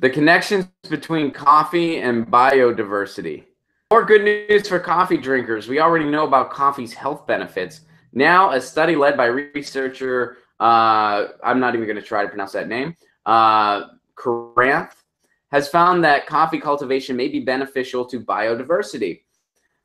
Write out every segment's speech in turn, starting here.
The connections between coffee and biodiversity. More good news for coffee drinkers. We already know about coffee's health benefits. Now, a study led by researcher, I'm not even going to try to pronounce that name, Karanth, has found that coffee cultivation may be beneficial to biodiversity.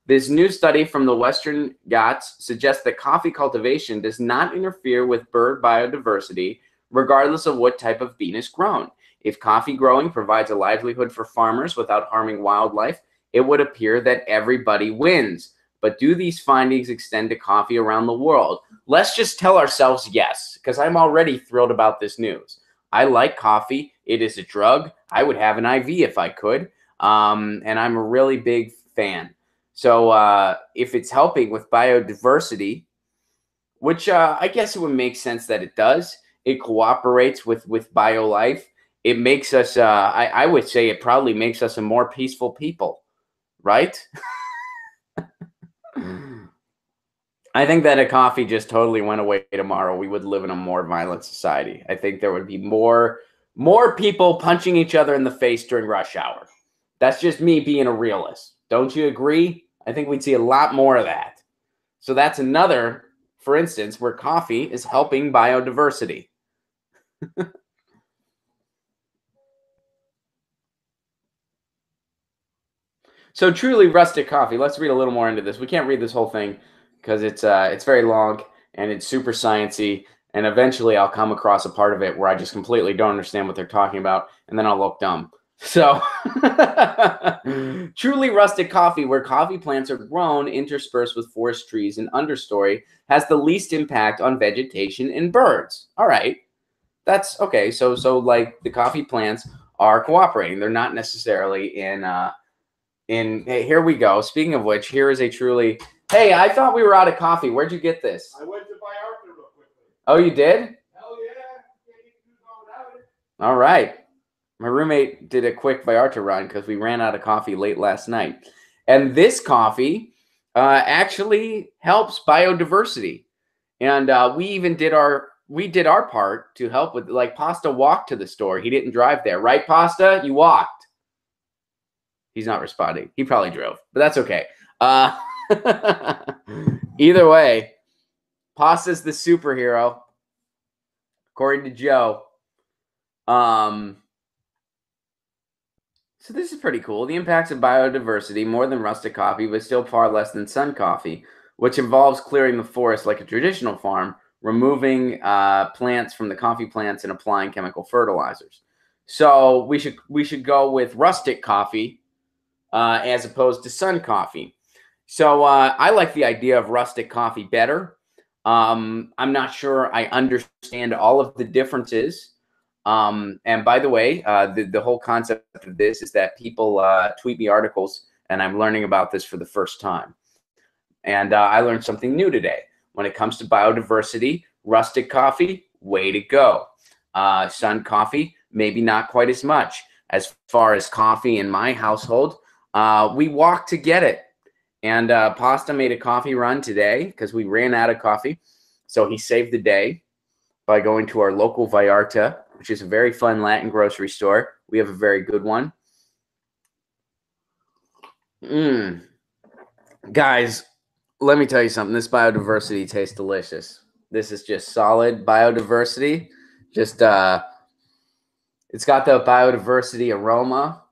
This new study from the Western Ghats suggests that coffee cultivation does not interfere with bird biodiversity, regardless of what type of bean is grown. If coffee growing provides a livelihood for farmers without harming wildlife, it would appear that everybody wins. But do these findings extend to coffee around the world? Let's just tell ourselves yes, because I'm already thrilled about this news. I like coffee. It is a drug. I would have an IV if I could. And I'm a really big fan. So if it's helping with biodiversity, which I guess it would make sense that it does, it cooperates with biolife. It makes us, I would say it probably makes us a more peaceful people, right? I think that if coffee just totally went away tomorrow, we would live in a more violent society. I think there would be more people punching each other in the face during rush hour. That's just me being a realist. Don't you agree? I think we'd see a lot more of that. So that's another, for instance, where coffee is helping biodiversity. So truly rustic coffee. Let's read a little more into this. We can't read this whole thing because it's very long and it's super sciencey. And eventually I'll come across a part of it where I just completely don't understand what they're talking about, and then I'll look dumb. So truly rustic coffee, where coffee plants are grown interspersed with forest trees and understory, has the least impact on vegetation and birds. All right. That's okay. So like the coffee plants are cooperating. They're not necessarily hey, here we go. Speaking of which, here is a truly, hey, I thought we were out of coffee. Where'd you get this? I went to buy Arthur real quickly. Oh, you did? Hell yeah. Can't get food without it. All right. My roommate did a quick Vallarta run because we ran out of coffee late last night. And this coffee actually helps biodiversity. And we even did our part to help with, like, Pasta walked to the store. He didn't drive there. Right, Pasta? You walked. He's not responding. He probably drove, but that's okay. Either way, Pasta's the superhero, according to Joe. So this is pretty cool. The impacts of biodiversity, more than rustic coffee, but still far less than sun coffee, which involves clearing the forest like a traditional farm, removing plants from the coffee plants and applying chemical fertilizers. So we should go with rustic coffee as opposed to sun coffee. So I like the idea of rustic coffee better. I'm not sure I understand all of the differences. And by the way, the whole concept of this is that people tweet me articles, and I'm learning about this for the first time. And I learned something new today. When it comes to biodiversity, rustic coffee, way to go. Sun coffee, maybe not quite as much. As far as coffee in my household, we walk to get it. And Pasta made a coffee run today because we ran out of coffee. So he saved the day by going to our local Vallarta, which is a very fun Latin grocery store. We have a very good one. Guys, let me tell you something. This biodiversity tastes delicious. This is just solid biodiversity. Just, it's got the biodiversity aroma.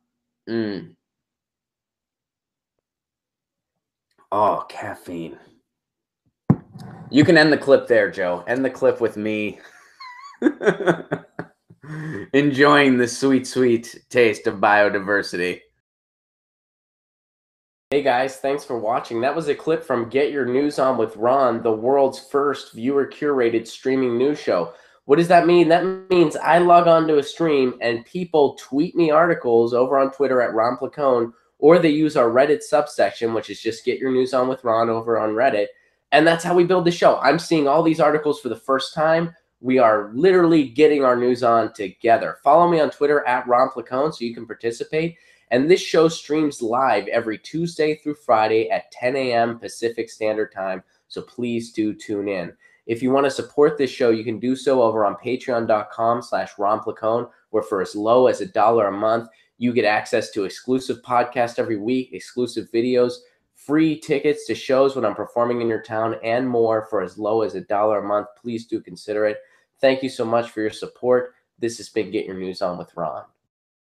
Oh, caffeine. You can end the clip there, Joe. End the clip with me enjoying the sweet, sweet taste of biodiversity. Hey guys, thanks for watching. That was a clip from Get Your News On with Ron, the world's first viewer-curated streaming news show. What does that mean? That means I log on to a stream and people tweet me articles over on Twitter at Ron Placone, or they use our Reddit subsection, which is just Get Your News On with Ron over on Reddit. And that's how we build the show. I'm seeing all these articles for the first time. We are literally getting our news on together. Follow me on Twitter at Ron Placone so you can participate. And this show streams live every Tuesday through Friday at 10 a.m. Pacific Standard Time. So please do tune in. If you want to support this show, you can do so over on patreon.com/Ron Placone, where for as low as $1 a month, you get access to exclusive podcasts every week, exclusive videos, free tickets to shows when I'm performing in your town, and more for as low as $1 a month. Please do consider it. Thank you so much for your support. This has been Get Your News On with Ron.